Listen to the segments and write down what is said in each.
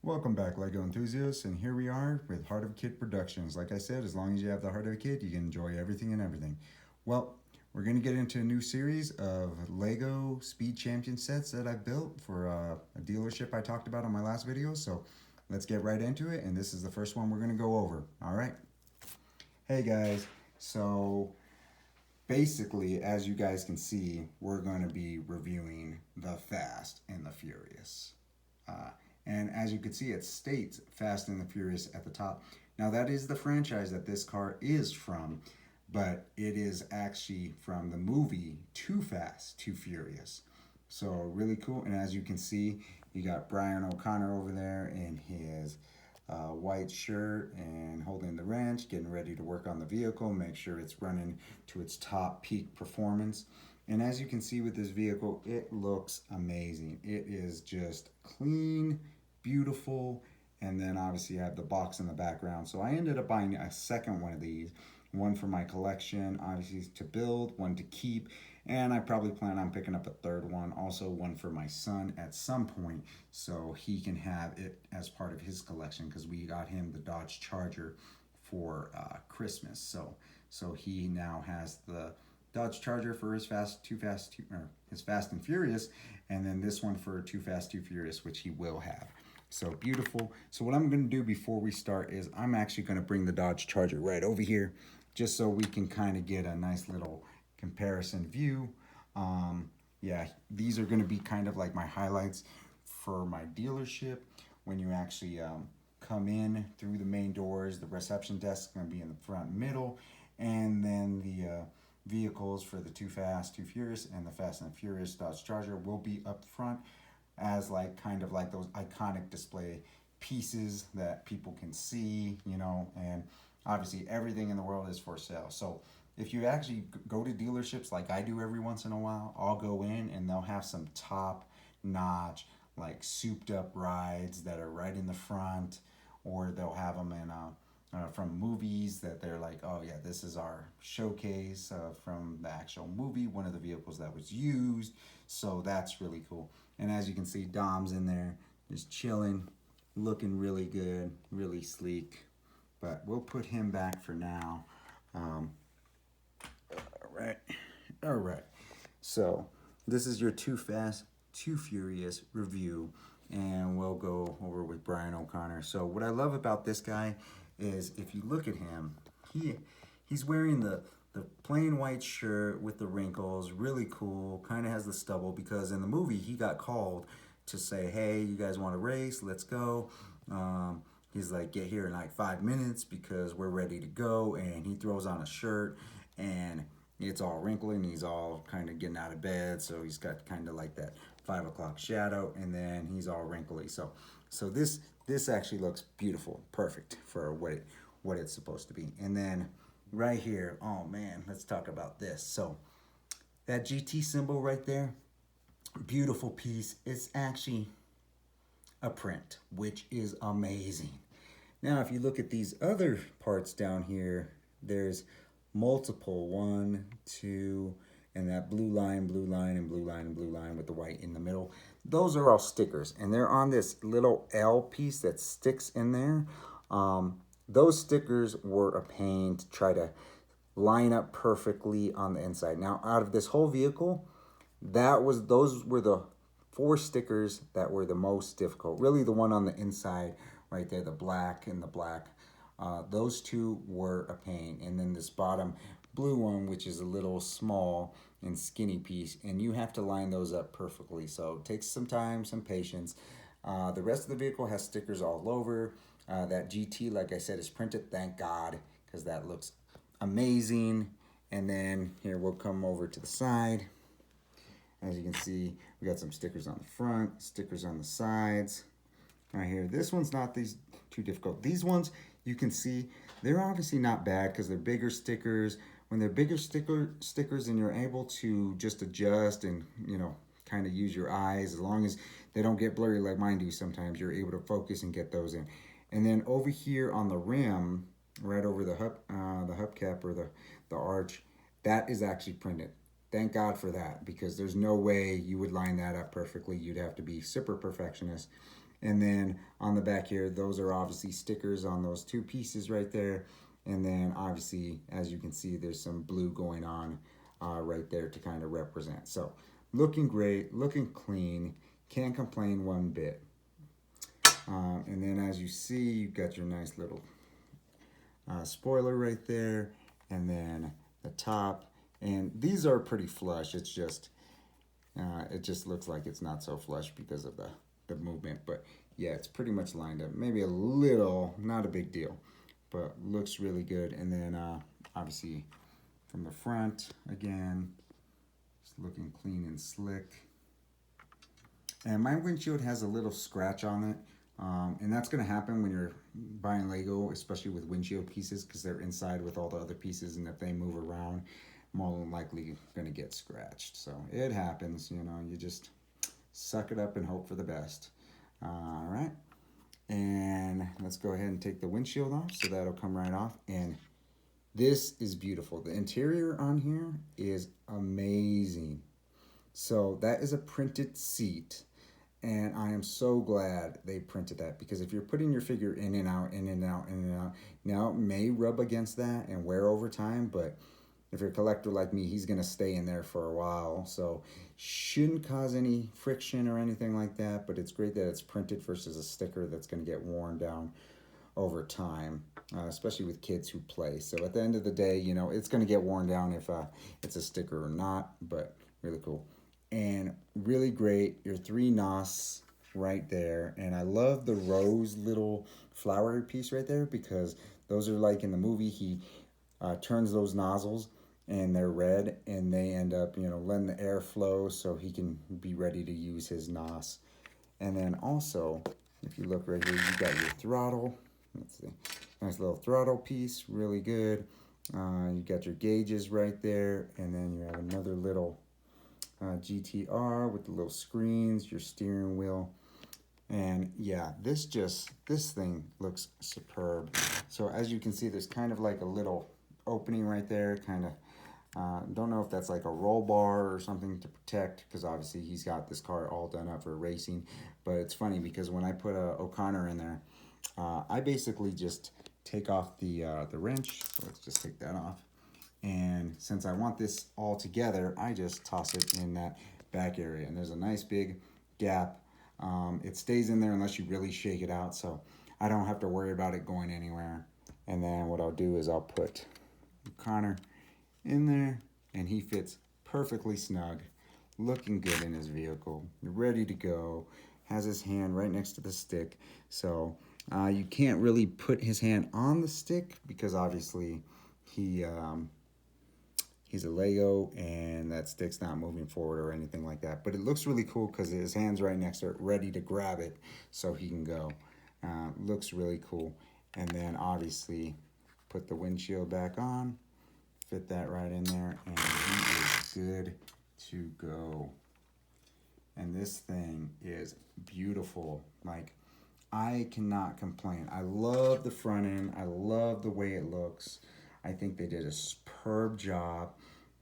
Welcome back, Lego enthusiasts, and here we are with Heart of a Kid Productions. Like I said, as long as you have the heart of a kid, you can enjoy everything and everything. Well, we're going to get into a new series of Lego Speed Champion sets that I've built for a dealership I talked about on my last video. So let's get right into it, and this is the first one we're going to go over. All right. Hey guys, so basically, as you guys can see, we're going to be reviewing the Fast and the Furious. Uh, and as you can see, it states Fast and the Furious at the top. Now, that is the franchise that this car is from, but it is actually from the movie Too Fast, Too Furious. So, really cool. And as you can see, you got Brian O'Connor over there in his white shirt and holding the wrench, getting ready to work on the vehicle, make sure it's running to its top peak performance. And as you can see with this vehicle, it looks amazing. It is just clean, beautiful, and then obviously you have the box in the background. So I ended up buying a second one of these, one for my collection, obviously to build, one to keep, and I probably plan on picking up a third one, also one for my son at some point, so he can have it as part of his collection, because we got him the Dodge Charger for Christmas. So he now has the Dodge Charger for his his Fast and Furious, and then this one for Too Fast Too Furious, which he will have. So beautiful. So what I'm going to do before we start is I'm actually going to bring the Dodge Charger right over here, just so we can kind of get a nice little comparison view. Yeah, these are going to be kind of like my highlights for my dealership. When you actually come in through the main doors, the reception desk is going to be in the front middle, and then the vehicles for the Too Fast, Too Furious, and the Fast and Furious Dodge Charger will be up front as like kind of like those iconic display pieces that people can see, and obviously everything in the world is for sale. So if you actually go to dealerships like I do every once in a while, I'll go in and they'll have some top notch, like souped up rides that are right in the front, or they'll have them in from movies that they're like, oh yeah, this is our showcase from the actual movie, one of the vehicles that was used. So that's really cool. And as you can see, Dom's in there just chilling, looking really good, really sleek. But we'll put him back for now. All right. All right. So this is your Too Fast, Too Furious review. And we'll go over with Brian O'Connor. So what I love about this guy is if you look at him, he's wearing the plain white shirt with the wrinkles, really cool, kind of has the stubble, because in the movie he got called to say, hey, you guys want to race? Let's go. He's like, get here in like 5 minutes because we're ready to go. And he throws on a shirt and it's all wrinkly and he's all kind of getting out of bed. So he's got kind of like that 5 o'clock shadow, and then he's all wrinkly. So this actually looks beautiful, perfect for what it's supposed to be. And then right here, oh man, let's talk about this. So that GT symbol right there, beautiful piece. It's actually a print, which is amazing. Now, if you look at these other parts down here, there's multiple, one, two, and that blue line, blue line, and blue line, and blue line with the white in the middle. Those are all stickers, and they're on this little L piece that sticks in there. Those stickers were a pain to try to line up perfectly on the inside. Now, out of this whole vehicle, those were the 4 stickers that were the most difficult. Really, the one on the inside right there, the black and the black, those 2 were a pain. And then this bottom blue one, which is a little small and skinny piece, and you have to line those up perfectly. So it takes some time, some patience. The rest of the vehicle has stickers all over. That GT, like I said, is printed, thank God, because that looks amazing. And then here we'll come over to the side. As you can see, we got some stickers on the front, stickers on the sides. Right here, this one's not too difficult. These ones, you can see, they're obviously not bad because they're bigger stickers. When they're bigger stickers and you're able to just adjust and, kind of use your eyes, as long as they don't get blurry like mine do sometimes, you're able to focus and get those in. And then over here on the rim, right over the hubcap or the arch, that is actually printed. Thank God for that, because there's no way you would line that up perfectly. You'd have to be super perfectionist. And then on the back here, those are obviously stickers on those two pieces right there. And then obviously, as you can see, there's some blue going on right there to kind of represent. So looking great, looking clean, can't complain one bit. And then as you see, you've got your nice little spoiler right there, and then the top. And these are pretty flush. It's just, it just looks like it's not so flush because of the movement. But yeah, it's pretty much lined up. Maybe a little, not a big deal, but looks really good. And then obviously from the front, again, it's looking clean and slick. And my windshield has a little scratch on it. And that's going to happen when you're buying Lego, especially with windshield pieces, because they're inside with all the other pieces, and if they move around, more than likely going to get scratched. So it happens, you know, you just suck it up and hope for the best. All right. And let's go ahead and take the windshield off, so that'll come right off. And this is beautiful. The interior on here is amazing. So that is a printed seat. And I am so glad they printed that, because if you're putting your figure in and out, in and out, in and out, now it may rub against that and wear over time, but if you're a collector like me, he's going to stay in there for a while. So shouldn't cause any friction or anything like that, but it's great that it's printed versus a sticker that's going to get worn down over time, especially with kids who play. So at the end of the day, you know, it's going to get worn down if it's a sticker or not, but really cool. And really great, your 3 NOS right there. And I love the rose little flowery piece right there, because those are like in the movie, he turns those nozzles and they're red, and they end up, you know, letting the air flow so he can be ready to use his NOS. And then also, if you look right here, you got your throttle. Let's see, nice little throttle piece, really good. You got your gauges right there, and then you have another little GTR with the little screens, your steering wheel. And yeah, this thing looks superb. So as you can see, there's kind of like a little opening right there, kind of, don't know if that's like a roll bar or something to protect, because obviously he's got this car all done up for racing. But it's funny, because when I put a O'Connor in there, I basically just take off the wrench. So let's just take that off. And since I want this all together, I just toss it in that back area. And there's a nice big gap. It stays in there unless you really shake it out, so I don't have to worry about it going anywhere. And then what I'll do is I'll put Connor in there, and he fits perfectly snug, looking good in his vehicle, ready to go, has his hand right next to the stick. So you can't really put his hand on the stick, because obviously he's a Lego and that stick's not moving forward or anything like that. But it looks really cool because his hand's right next to it, ready to grab it so he can go. Looks really cool. And then obviously put the windshield back on, fit that right in there, and he is good to go. And this thing is beautiful. Like, I cannot complain. I love the front end. I love the way it looks. I think they did a superb job.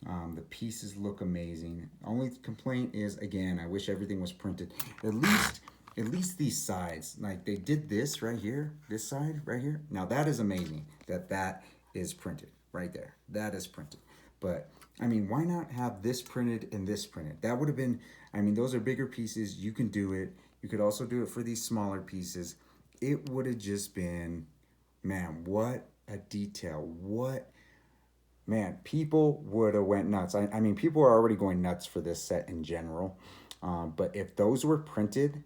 The pieces look amazing. Only complaint is, again, I wish everything was printed. At least these sides. Like, they did this right here, this side right here. Now that is amazing that is printed right there. That is printed. But I mean, why not have this printed and this printed? That would have been, I mean, those are bigger pieces. You can do it. You could also do it for these smaller pieces. It would have just been, man, what a detail. What, man, people would have went nuts. I mean, people are already going nuts for this set in general. But if those were printed,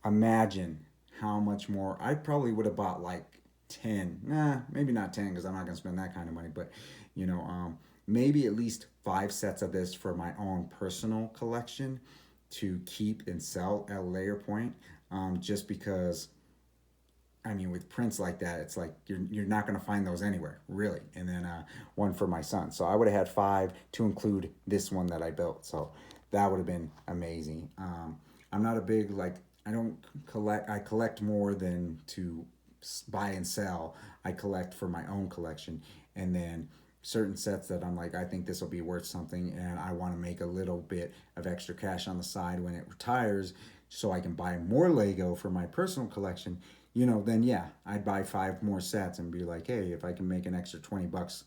imagine how much more. I probably would have bought like 10. Nah, maybe not 10, because I'm not going to spend that kind of money. But, you know, maybe at least 5 sets of this for my own personal collection to keep and sell at a later point. Just because, I mean, with prints like that, it's like you're not going to find those anywhere, really. And then one for my son. So I would have had 5 to include this one that I built. So that would have been amazing. I'm not a big, like, I collect more than to buy and sell. I collect for my own collection. And then certain sets that I'm like, I think this will be worth something, and I want to make a little bit of extra cash on the side when it retires so I can buy more Lego for my personal collection, you know, then yeah, I'd buy 5 more sets and be like, hey, if I can make an extra $20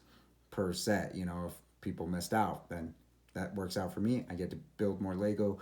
per set, you know, if people missed out, then that works out for me. I get to build more Lego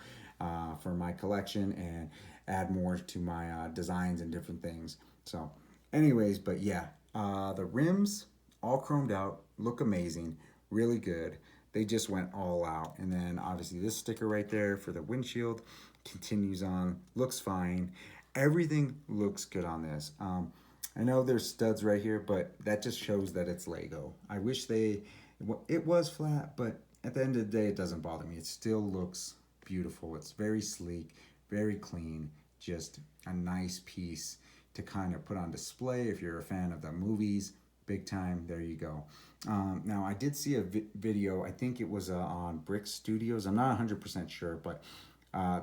for my collection and add more to my designs and different things. So, anyways, but yeah, the rims all chromed out, look amazing, really good. They just went all out. And then obviously this sticker right there for the windshield continues on, looks fine. Everything looks good on this. I know there's studs right here, but that just shows that it's Lego. I wish it was flat, but at the end of the day, it doesn't bother me. It still looks beautiful. It's very sleek, very clean, just a nice piece to kind of put on display if you're a fan of the movies. Big time, there you go. Now, I did see a video, I think it was on Brick Studios. I'm not 100% sure, but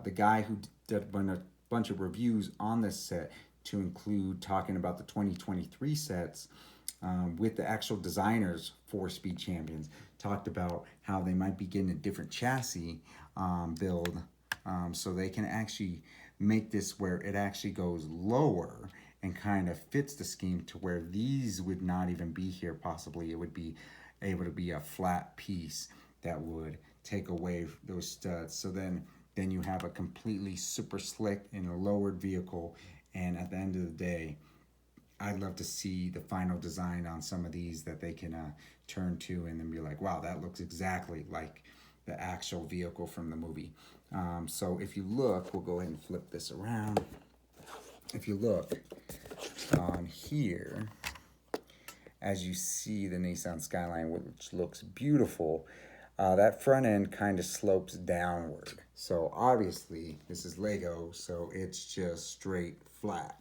the guy who did a bunch of reviews on this set to include talking about the 2023 sets with the actual designers for Speed Champions, talked about how they might be getting a different chassis build so they can actually make this where it actually goes lower and kind of fits the scheme to where these would not even be here possibly. It would be able to be a flat piece that would take away those studs. So then you have a completely super slick and a lowered vehicle. And at the end of the day, I'd love to see the final design on some of these that they can turn to and then be like, wow, that looks exactly like the actual vehicle from the movie. So if you look, we'll go ahead and flip this around. If you look on here, as you see the Nissan Skyline, which looks beautiful, that front end kind of slopes downward. So obviously this is Lego, so it's just straight flat.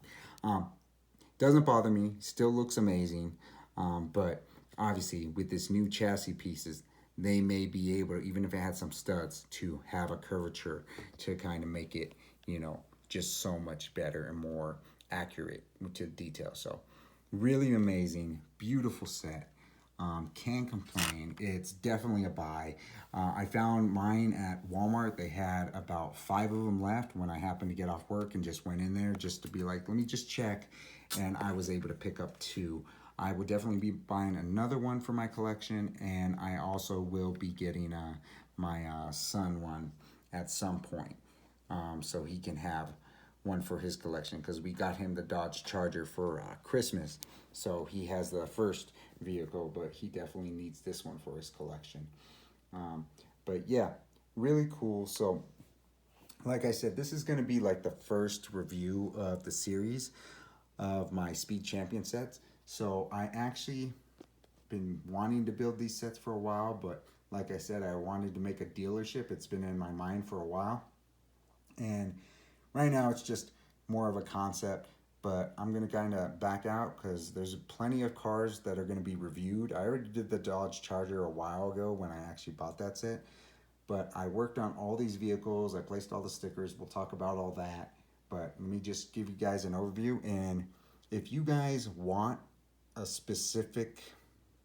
Doesn't bother me, still looks amazing, but obviously with this new chassis pieces, they may be able, even if it had some studs, to have a curvature to kind of make it, you know, just so much better and more accurate to detail. So really amazing, beautiful set. Can't complain. It's definitely a buy. I found mine at Walmart. They had about 5 of them left when I happened to get off work and just went in there just to be like, let me just check. And I was able to pick up 2. I would definitely be buying another one for my collection, and I also will be getting my son one at some point, so he can have one for his collection, because we got him the Dodge Charger for Christmas. So he has the first vehicle, but he definitely needs this one for his collection. But yeah, really cool. So like I said, this is going to be like the first review of the series of my Speed Champion sets. So I actually been wanting to build these sets for a while, but like I said, I wanted to make a dealership. It's been in my mind for a while, and right now it's just more of a concept, but I'm going to kind of back out because there's plenty of cars that are going to be reviewed. I already did the Dodge Charger a while ago when I actually bought that set, but I worked on all these vehicles. I placed all the stickers. We'll talk about all that, but let me just give you guys an overview. And if you guys want a specific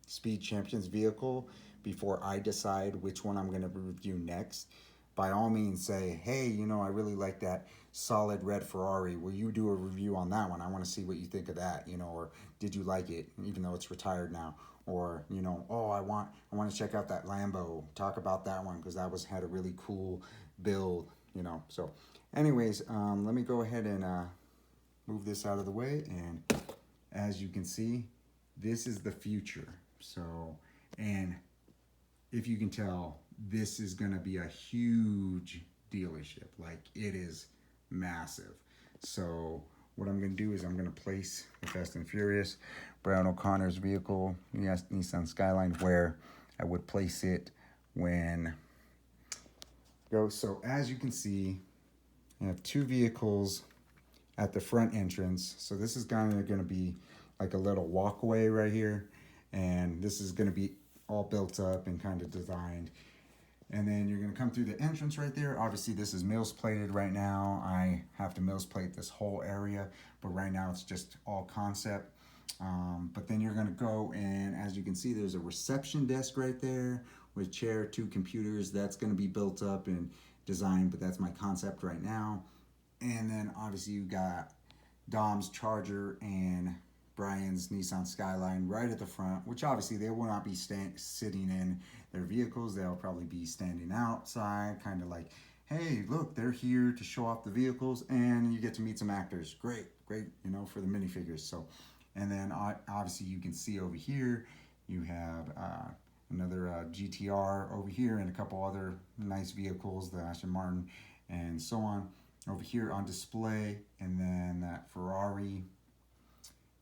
Speed Champions vehicle before I decide which one I'm going to review next, by all means say, hey, you know, I really like that solid red Ferrari. Will you do a review on that one? I want to see what you think of that, you know, or did you like it, even though it's retired now? Or, you know, oh, I want to check out that Lambo. Talk about that one because that had a really cool build, you know. So anyways, let me go ahead and move this out of the way. And as you can see, this is the future. So, and if you can tell, this is going to be a huge dealership. Like, it is massive. So what I'm going to do is I'm going to place the Fast and Furious Brown O'Connor's vehicle, Nissan Skyline, where I would place it when go. So as you can see, I have 2 vehicles at the front entrance. So this is kind of going to be like a little walkway right here, and this is going to be all built up and kind of designed. And then you're going to come through the entrance right there. Obviously, this is Mills plated right now. I have to Mills plate this whole area, but right now it's just all concept. But then you're going to go, and as you can see, there's a reception desk right there with chair, 2 computers. That's going to be built up and designed, but that's my concept right now. And then obviously you got Dom's Charger and Brian's Nissan Skyline right at the front, which obviously they will not be sitting in their vehicles. They'll probably be standing outside, kind of like, hey, look, they're here to show off the vehicles, and you get to meet some actors. Great, great, for the minifigures. So, and then obviously you can see over here, you have another GTR over here and a couple other nice vehicles, the Aston Martin and so on over here on display. And then that Ferrari,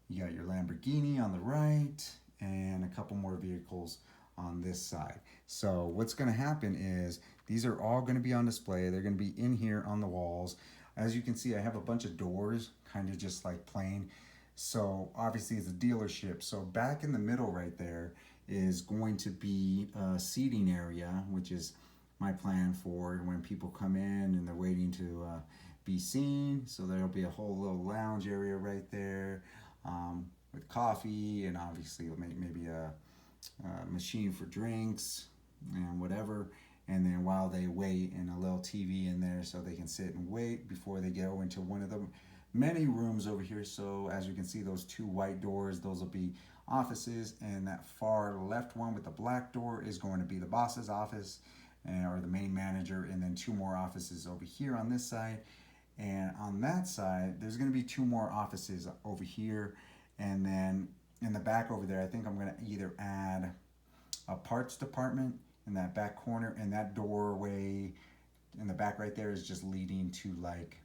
you got your Lamborghini on the right and a couple more vehicles on this side. So what's going to happen is these are all going to be on display. They're going to be in here on the walls. As you can see, I have a bunch of doors kind of just like plain. So obviously it's a dealership. So back in the middle right there is going to be a seating area, which is my plan for when people come in and they're waiting to be seen. So there'll be a whole little lounge area right there with coffee and obviously maybe a machine for drinks and whatever. And then while they wait, and a little TV in there so they can sit and wait before they go into one of the many rooms over here. So as you can see, those two white doors, those will be offices, and that far left one with the black door is going to be the boss's office or the main manager, and then two more offices over here on this side. And on that side, there's going to be two more offices over here. And then in the back over there, I think I'm going to either add a parts department in that back corner, and that doorway in the back right there is just leading to like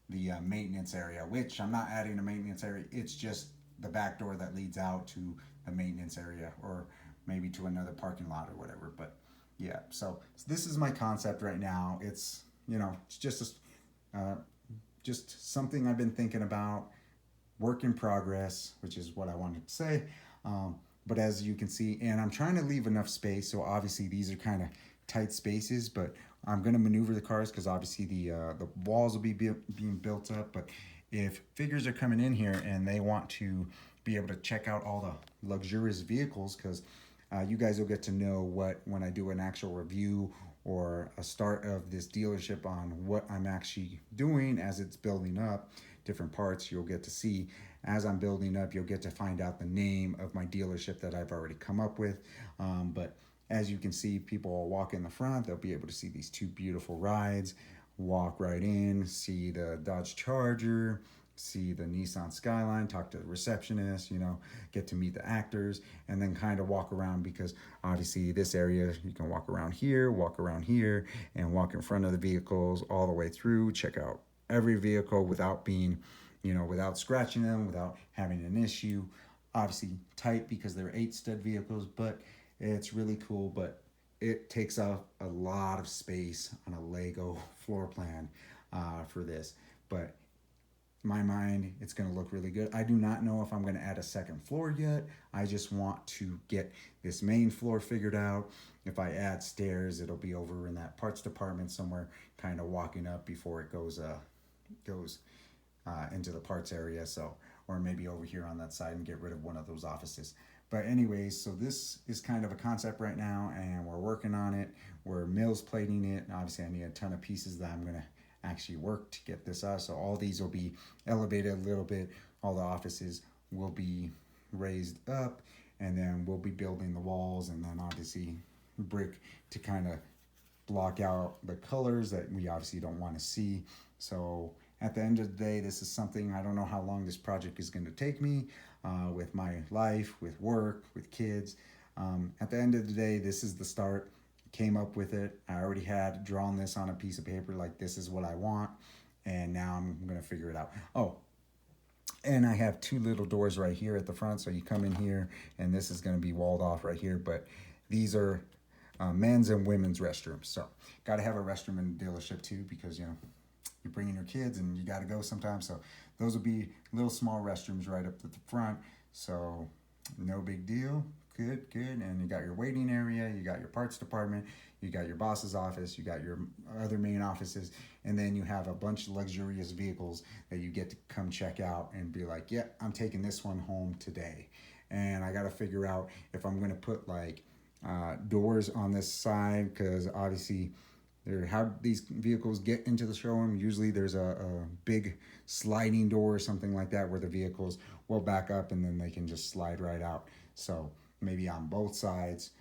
the maintenance area, which I'm not adding a maintenance area. It's just the back door that leads out to the maintenance area or maybe to another parking lot or whatever. But yeah, so this is my concept right now. It's, it's just something I've been thinking about, work in progress, which is what I wanted to say. But as you can see, and I'm trying to leave enough space. So obviously these are kind of tight spaces, but I'm going to maneuver the cars because obviously the walls will be being built up. But if figures are coming in here and they want to be able to check out all the luxurious vehicles, because you guys will get to know when I do an actual review or a start of this dealership on what I'm actually doing as it's building up, different parts you'll get to see. As I'm building up, you'll get to find out the name of my dealership that I've already come up with. But as you can see, people will walk in the front. They'll be able to see these two beautiful rides, walk right in, see the Dodge Charger, see the Nissan Skyline, talk to the receptionist, get to meet the actors, and then kind of walk around, because obviously this area, you can walk around here, and walk in front of the vehicles all the way through, check out every vehicle without being, without scratching them, without having an issue. Obviously tight because they're 8-stud vehicles, but it's really cool. But it takes up a lot of space on a Lego floor plan for this. But in my mind, it's going to look really good. I do not know if I'm going to add a second floor yet. I just want to get this main floor figured out. If I add stairs, it'll be over in that parts department somewhere, kind of walking up before it goes into the parts area. So, or maybe over here on that side and get rid of one of those offices. But anyways, so this is kind of a concept right now, and we're working on it. We're mills plating it. And obviously I need a ton of pieces that I'm going to actually work to get this up. So all these will be elevated a little bit. All the offices will be raised up, and then we'll be building the walls, and then obviously brick to kind of block out the colors that we obviously don't want to see. So at the end of the day, this is something, I don't know how long this project is going to take me with my life, with work, with kids. At the end of the day, this is the start. Came up with it. I already had drawn this on a piece of paper, like this is what I want, and now I'm going to figure it out. Oh, and I have two little doors right here at the front, so you come in here, and this is going to be walled off right here, but these are men's and women's restrooms. So got to have a restroom in the dealership too, because you're bringing your kids and you got to go sometimes. So those will be little small restrooms right up at the front. So no big deal. Good. And you got your waiting area, you got your parts department, you got your boss's office, you got your other main offices, and then you have a bunch of luxurious vehicles that you get to come check out and be like, yeah, I'm taking this one home today. And I got to figure out if I'm going to put like doors on this side, because obviously how these vehicles get into the showroom. Usually there's a big sliding door or something like that where the vehicles will back up and then they can just slide right out. So maybe on both sides,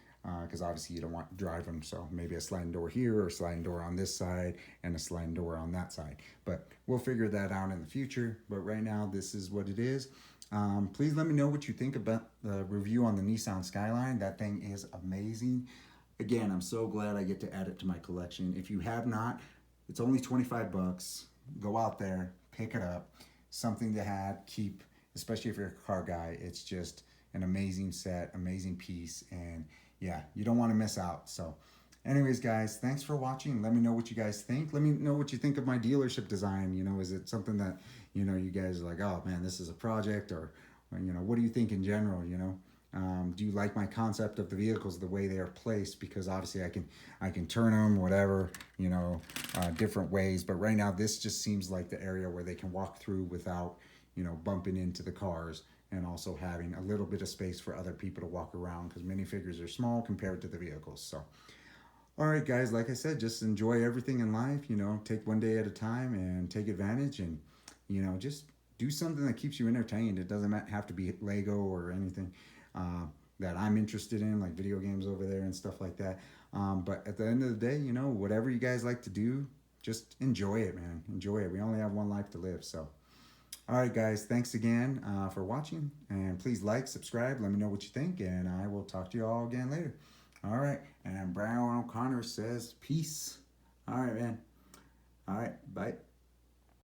because obviously you don't want to drive them. So maybe a sliding door here or a sliding door on this side and a sliding door on that side. But we'll figure that out in the future. But right now, this is what it is. Please let me know what you think about the review on the Nissan Skyline. That thing is amazing. Again, I'm so glad I get to add it to my collection. If you have not, it's only 25 bucks. Go out there, pick it up. Something to have, keep, especially if you're a car guy. It's just an amazing set, amazing piece, and yeah, you don't want to miss out. So anyways, guys, thanks for watching. Let me know what you guys think. Let me know what you think of my dealership design. You know, is it something that, you know, you guys are like, oh man, this is a project, or you know, what do you think in general, you know? Do you like my concept of the vehicles, the way they are placed? Because obviously I can turn them, whatever, you know, different ways. But right now, this just seems like the area where they can walk through without, you know, bumping into the cars, and also having a little bit of space for other people to walk around, because minifigures are small compared to the vehicles. So, all right, guys, like I said, just enjoy everything in life. You know, take one day at a time and take advantage, and, you know, just do something that keeps you entertained. It doesn't have to be Lego or anything that I'm interested in, like video games over there and stuff like that. But at the end of the day, you know, whatever you guys like to do, just enjoy it, man. Enjoy it. We only have one life to live. So, all right, guys, thanks again for watching. And please like, subscribe, let me know what you think, and I will talk to you all again later. All right, and Brian O'Connor says peace. All right, man. All right, bye.